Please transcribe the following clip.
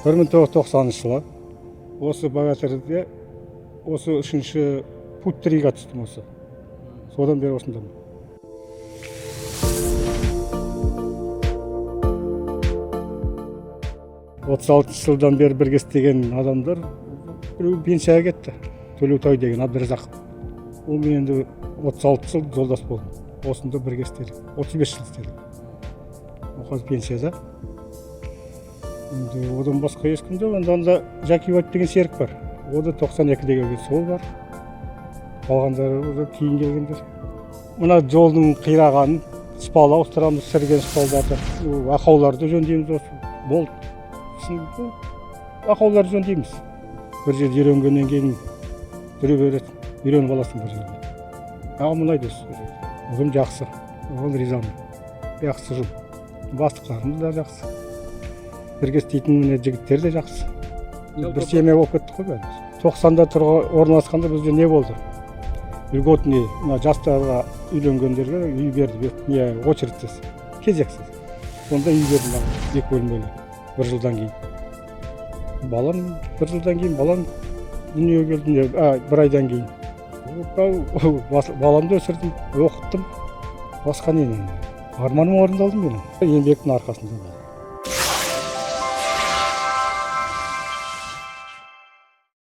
1990 жылы осы Богатырьде осы 3-ші путь 3-ға түстім осы. Содан бері осындамын. Отыз 36 жылдан бері бірге істеген адамдар біреу пенсияға кетті. Төлеутай деген Абдыразақов. Ол мен енді 36 жыл жолдас болдым. Осында бірге істедік. 35 жыл істедік. Ол қазір пенсияда. Енді одан басқа ешкім жоқ. Онда Жакиев деген серік бар. О да 92-дегі келген, сол бар. Қалғандары кейін келгендер. Мына жолдың қирағанын спал ауыстырамыз, сірген спалдарды. Ақауларды жөндейміз осы. Болды. Ақауларды жөндейміз. Бір жерде үйренгеннен кейін жүре береді. Үйреніп аласың бір жерде. Ағы мұнайды осы. Ұжым жақсы. Оған ризамын. Жақсы ұжым. Бастықтарымыз да жақсы. Бірге істейтін жігіттер де жақсы. Бір семья болып кеттік қой бәріміз. 90-да орналасқанда бізде не болды? Льготный, жастарға үйленгендерге үй берді. Очередсіз, кезексіз. Сонда үй берді маған, 2 бөлмелі. 1 жылдан кейін. Bir жылдан кейін балам дүниеге келді, 1 айдан кейін. Баламды өсірдім, оқыттым. Басқа не? Арманым орындалды менің. Еңбектің арқасында.